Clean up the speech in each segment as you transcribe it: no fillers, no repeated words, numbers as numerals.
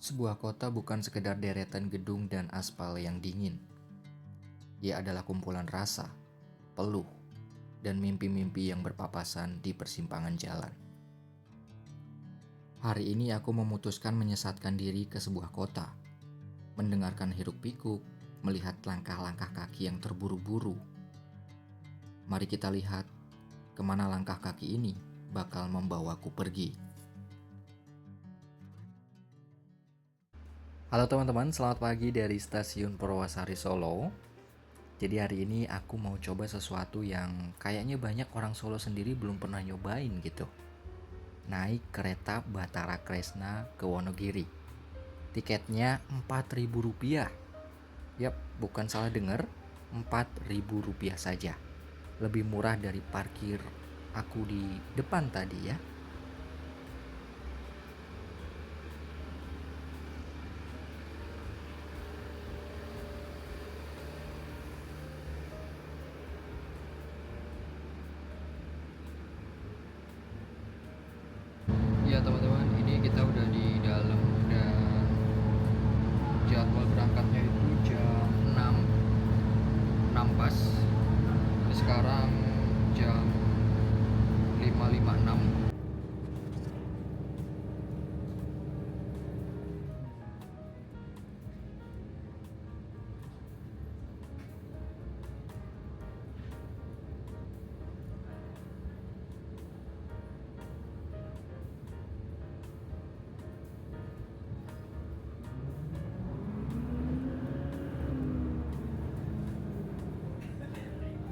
Sebuah kota bukan sekedar deretan gedung dan aspal yang dingin. Dia adalah kumpulan rasa, peluh, dan mimpi-mimpi yang berpapasan di persimpangan jalan. Hari ini aku memutuskan menyesatkan diri ke sebuah kota, mendengarkan hiruk-pikuk, melihat langkah-langkah kaki yang terburu-buru. Mari kita lihat kemana langkah kaki ini bakal membawaku pergi. Halo teman-teman, selamat pagi dari stasiun Purwasari Solo. Jadi hari ini aku mau coba sesuatu yang kayaknya banyak orang Solo sendiri belum pernah nyobain gitu. Naik kereta Batara Kresna ke Wonogiri. Tiketnya Rp4.000. Yap, bukan salah dengar, Rp4.000 saja. Lebih murah dari parkir aku di depan tadi ya. Ya teman-teman, ini kita udah di dalam dan jadwal berangkatnya itu jam 6 pas. Sekarang jam 5.56.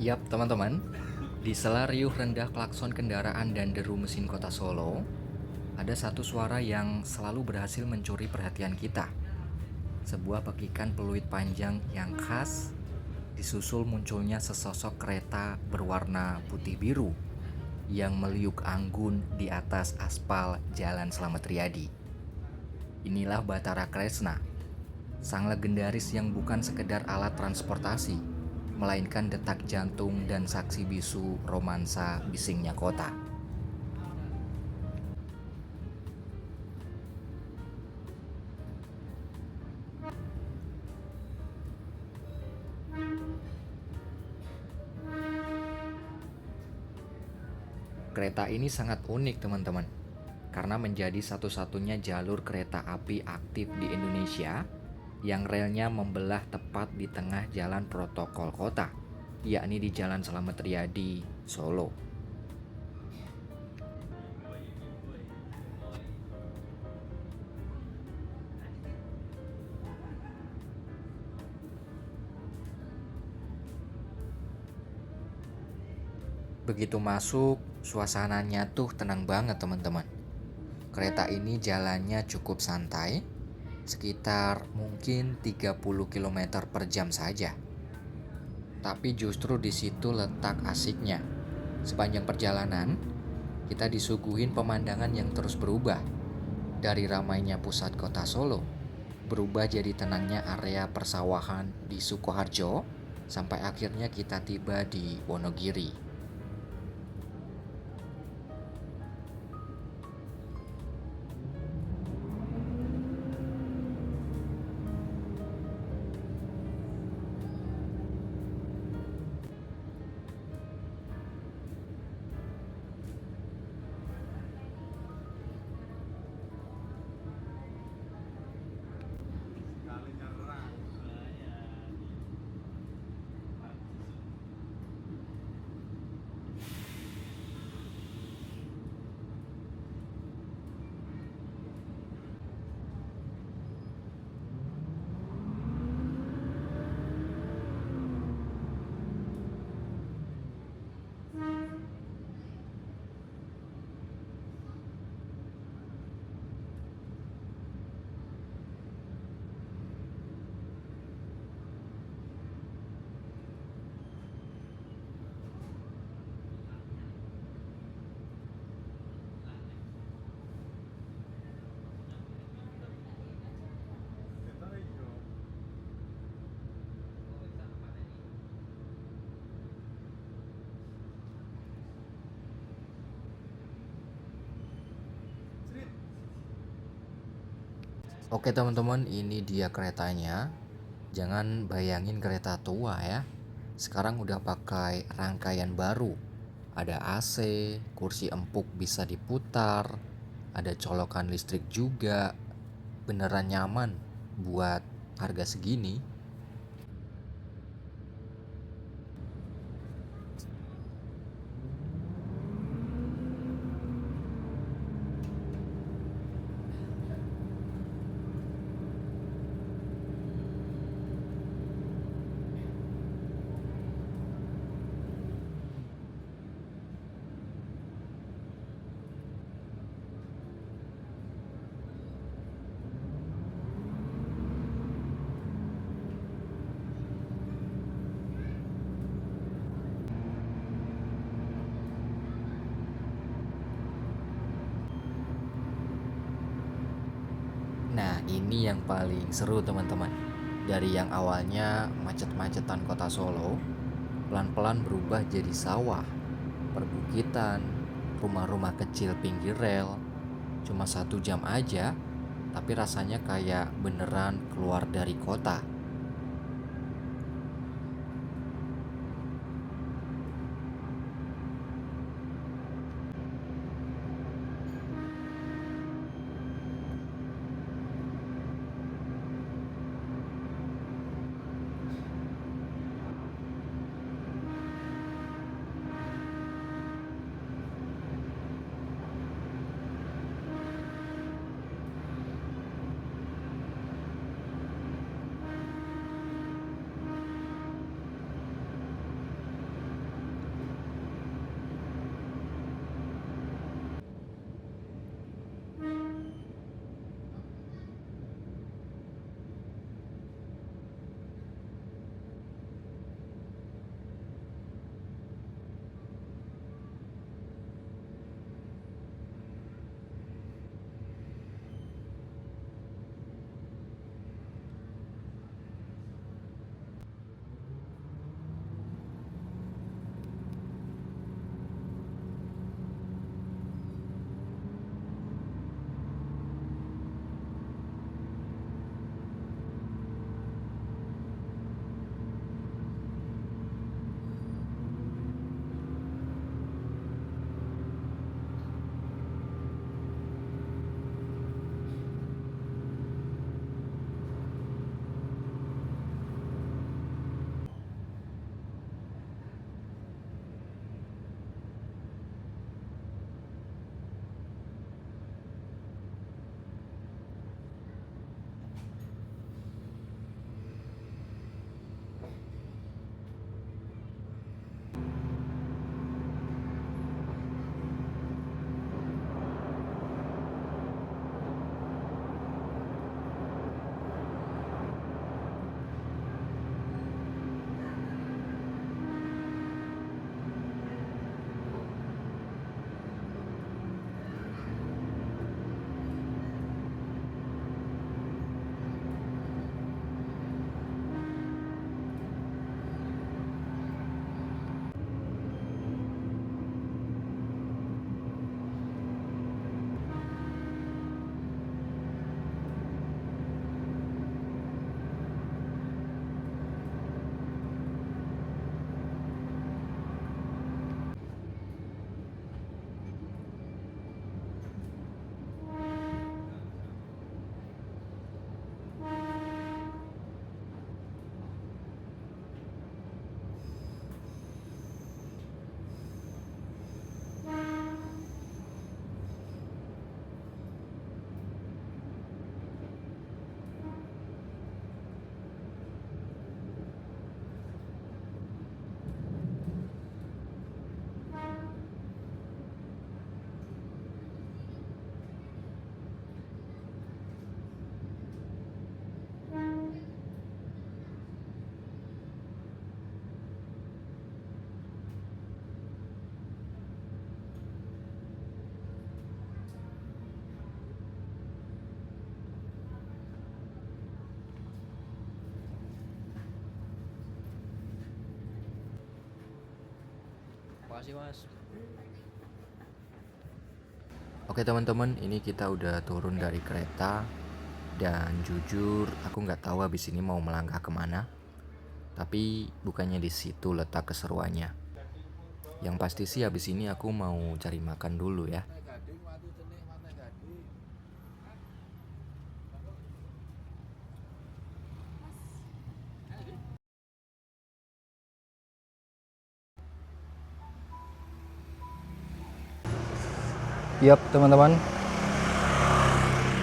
Yap teman-teman, di sela riuh rendah klakson kendaraan dan deru mesin kota Solo, ada satu suara yang selalu berhasil mencuri perhatian kita. Sebuah pekikan peluit panjang yang khas, disusul munculnya sesosok kereta berwarna putih biru yang meliuk anggun di atas aspal Jalan Slamet Riyadi. Inilah Batara Kresna, sang legendaris yang bukan sekedar alat transportasi, melainkan detak jantung dan saksi bisu romansa bisingnya kota. Kereta ini sangat unik teman-teman, karena menjadi satu-satunya jalur kereta api aktif di Indonesia yang relnya membelah tepat di tengah jalan protokol kota, yakni di Jalan Slamet Riyadi, Solo. Begitu masuk, suasananya tuh tenang banget teman-teman. Kereta ini jalannya cukup santai, sekitar mungkin 30 km per jam saja. Tapi justru di situ letak asiknya. Sepanjang perjalanan, kita disuguhin pemandangan yang terus berubah. Dari ramainya pusat kota Solo, berubah jadi tenangnya area persawahan di Sukoharjo, sampai akhirnya kita tiba di Wonogiri. Oke teman-teman, ini dia keretanya. Jangan bayangin kereta tua ya. Sekarang udah pakai rangkaian baru. Ada AC, kursi empuk bisa diputar, ada colokan listrik juga. Beneran nyaman buat harga segini. Nah, ini yang paling seru teman-teman. Dari yang awalnya macet-macetan kota Solo, pelan-pelan berubah jadi sawah, perbukitan, rumah-rumah kecil pinggir rel. Cuma 1 jam aja, tapi rasanya kayak beneran keluar dari kota. Makasih mas. Oke teman-teman, ini kita udah turun dari kereta. Dan jujur aku nggak tahu habis ini mau melangkah kemana. Tapi bukannya di situ letak keseruannya. Yang pasti sih habis ini aku mau cari makan dulu ya. Yap teman-teman,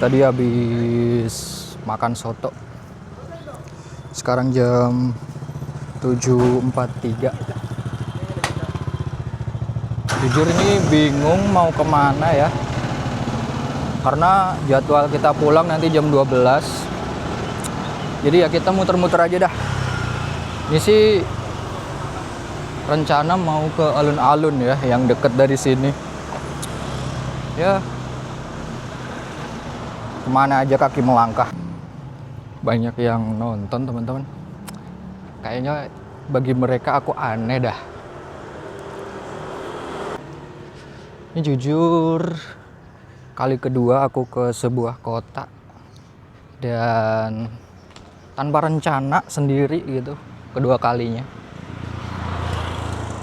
tadi habis makan soto. Sekarang jam 7.43. Jujur ini bingung mau kemana ya, karena jadwal kita pulang nanti jam 12. Jadi ya kita muter-muter aja dah. Ini sih rencana mau ke alun-alun ya, yang deket dari sini. Ya, kemana aja kaki melangkah. Banyak yang nonton teman-teman. Kayaknya bagi mereka aku aneh dah. Ini jujur kali kedua aku ke sebuah kota dan tanpa rencana sendiri gitu, kedua kalinya.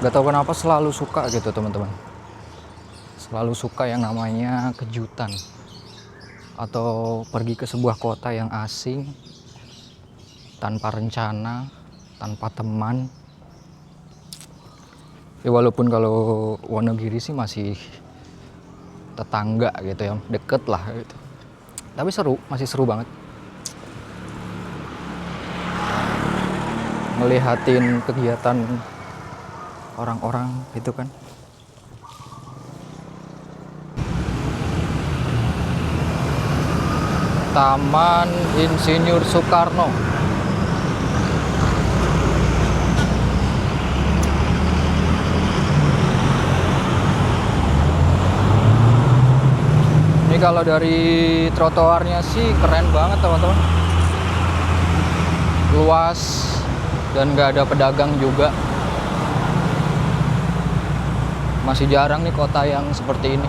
Gak tahu kenapa selalu suka gitu teman-teman. Selalu suka yang namanya kejutan atau pergi ke sebuah kota yang asing tanpa rencana, tanpa teman. Ya walaupun kalau Wonogiri sih masih tetangga gitu ya, deket lah gitu. Tapi seru, masih seru banget. Ngelihatin kegiatan orang-orang gitu kan. Taman Insinyur Soekarno. Ini kalau dari trotoarnya sih keren banget teman-teman. Luas dan nggak ada pedagang juga. Masih jarang nih kota yang seperti ini.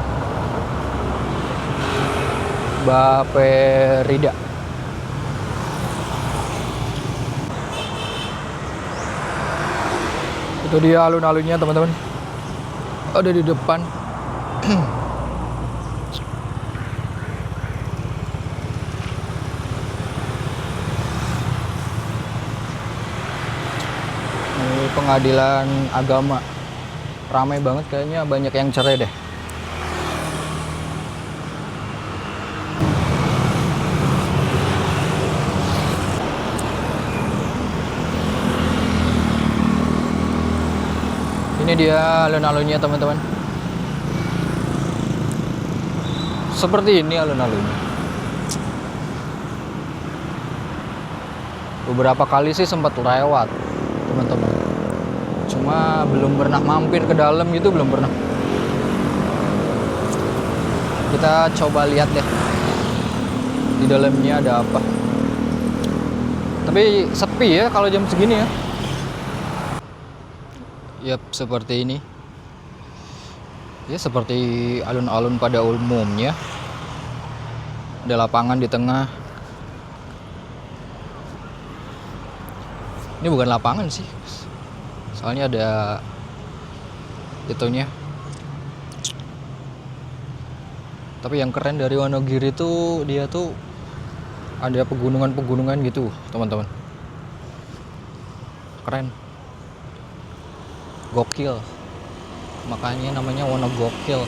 Baperida. Itu dia alun-alunnya teman-teman. Ada di depan. Ini pengadilan agama. Ramai banget kayaknya, banyak yang cerai deh. Ini dia alun-alunnya teman-teman. Seperti ini alun-alunnya. Beberapa kali sih sempat lewat teman-teman. Cuma belum pernah mampir ke dalam gitu, belum pernah. Kita coba lihat deh di dalamnya ada apa. Tapi sepi ya kalau jam segini ya. Yap, seperti ini. Ya seperti alun-alun pada umumnya. Ada lapangan di tengah. Ini bukan lapangan sih. Soalnya ada itunya. Tapi yang keren dari Wonogiri tuh dia tuh ada pegunungan-pegunungan gitu, teman-teman. Keren. Gokil. Makanya namanya Wonogokil.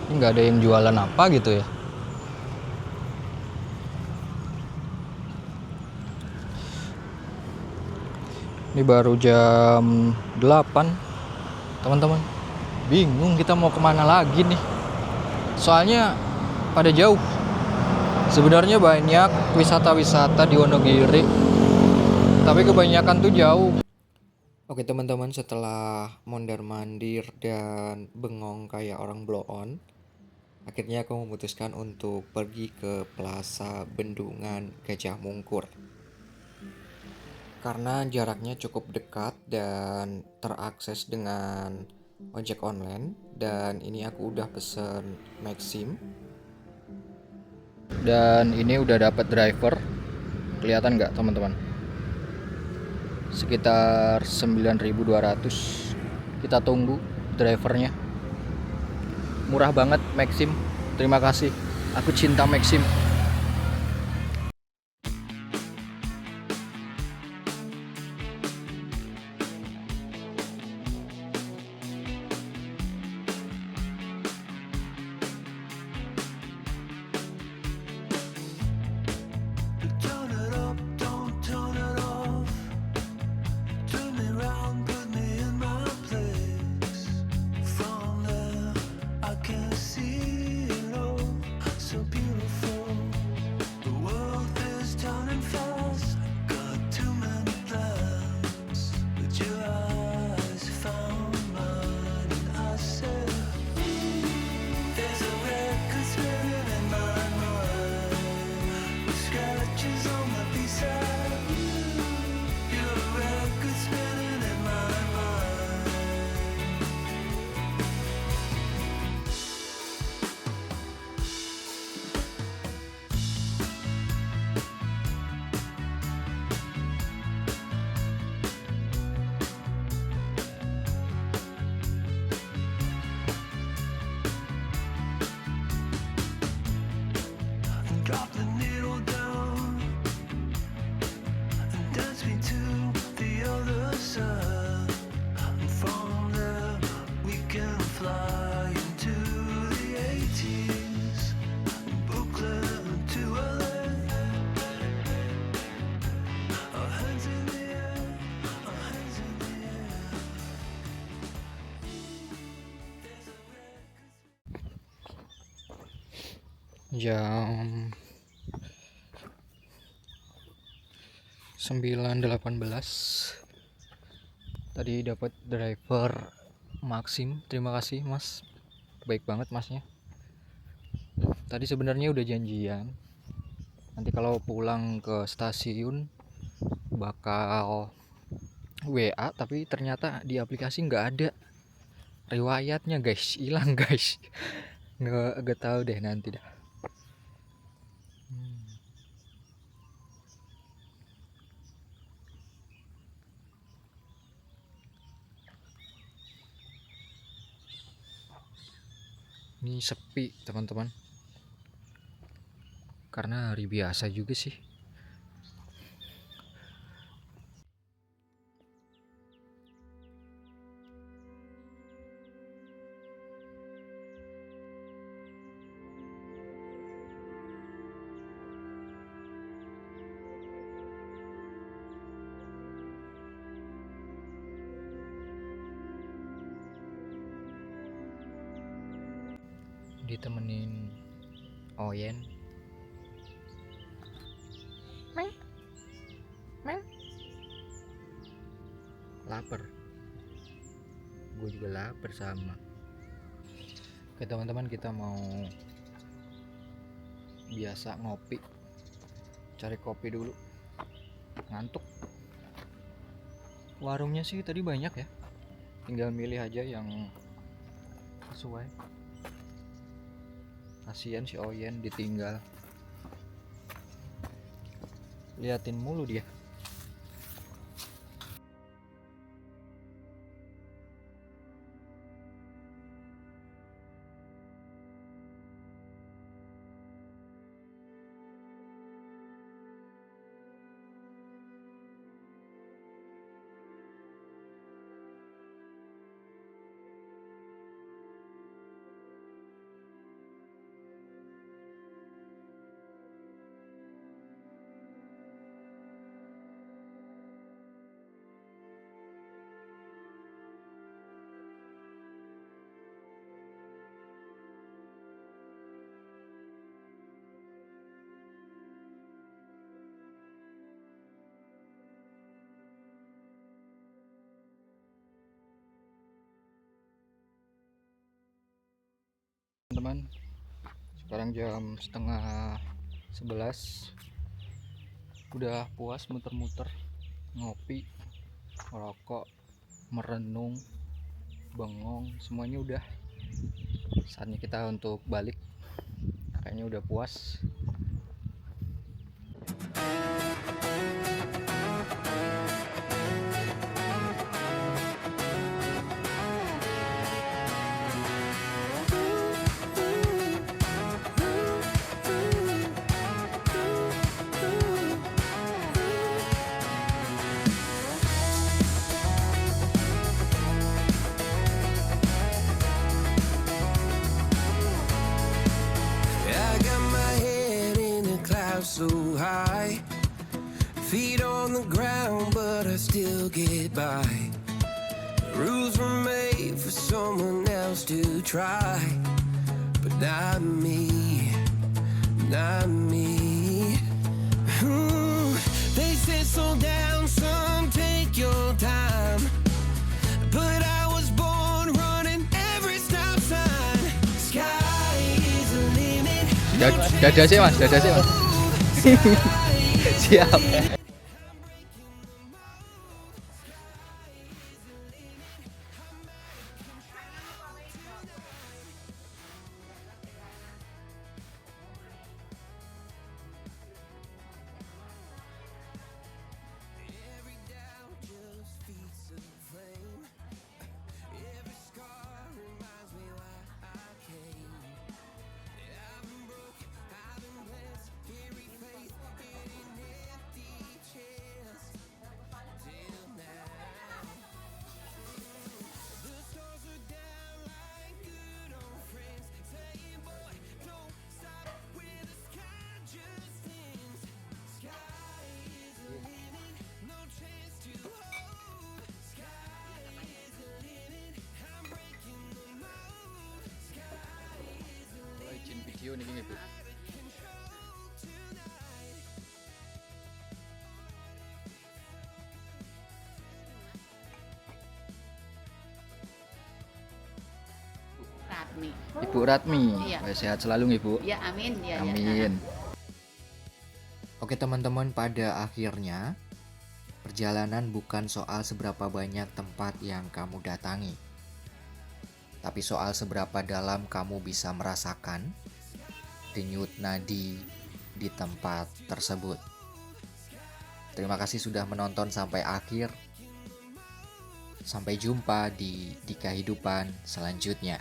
Ini nggak ada yang jualan apa gitu ya. Ini baru jam 8 teman-teman. Bingung kita mau kemana lagi nih. Soalnya pada jauh. Sebenarnya banyak wisata-wisata di Wonogiri, tapi kebanyakan tuh jauh. Oke teman-teman, setelah mondar-mandir dan bengong kayak orang blow on, akhirnya aku memutuskan untuk pergi ke Plaza Bendungan Gajah Mungkur. Karena jaraknya cukup dekat dan terakses dengan ojek online, dan ini aku udah pesen Maxim. Dan ini udah dapat driver. Kelihatan nggak teman-teman? Sekitar 9.200. Kita tunggu drivernya. Murah banget Maxim. Terima kasih. Aku cinta Maxim. Turn it up, don't turn it off. Turn me round, put me in my place. From there, I can see it all. So beautiful. The world is turning fast. Got too many plans. But your eyes found mine, and I said, there's a record spinning in my mind. With scratches on my B-side. Your record spinning in my mind. Drop the needle down and dance me to the other side. And from there we can fly into the 80s, Brooklyn to LA. Our hands in the air, our hands in the air. Jam 9.18. Tadi dapat driver Maxim. Terima kasih Mas. Baik banget Masnya. Tadi sebenarnya udah janjian. Nanti kalau pulang ke stasiun bakal WA, tapi ternyata di aplikasi nggak ada riwayatnya guys, hilang guys. Nggak tahu deh nanti dah. Ini sepi teman-teman, karena hari biasa juga sih. Ditemenin Oyen. Lapar. Gue juga lapar sama. Oke teman-teman, kita mau biasa ngopi. Cari kopi dulu. Ngantuk. Warungnya sih tadi banyak ya. Tinggal milih aja yang sesuai. Kasian si Oyen ditinggal. Liatin mulu dia. Teman-teman, sekarang jam 10:30. Udah puas muter-muter, ngopi, merokok, merenung, bengong, semuanya udah. Saatnya kita untuk balik. Kayaknya udah puas. so high. Feet on the ground, but I still get by. Rules were made for someone else to try, but not me, not me. They said slow down, son, take your time. But I was born running every stop sign. Sky is the limit. Dada sih mas, dada sih mas. Siap. Every doubt just feeds the flame. Every scar reminds me why I came. I've been broke, I've been blessed. Carry faith in an empty chest. Till now, the stars are down like good old friends, saying, "Boy, don't stop where the sky just ends." Sky is the limit, no chance to hold. Sky is the limit, I'm breaking the mold. Sky is the limit, Izin video nih ibu. control tonight. Ratmi. Ibu Ratmi, Iya. sehat selalu nih Bu. Ya amin ya. Amin. Oke teman-teman, pada akhirnya perjalanan bukan soal seberapa banyak tempat yang kamu datangi, tapi soal seberapa dalam kamu bisa merasakan denyut nadi di tempat tersebut. Terima kasih sudah menonton sampai akhir. Sampai jumpa di kehidupan selanjutnya.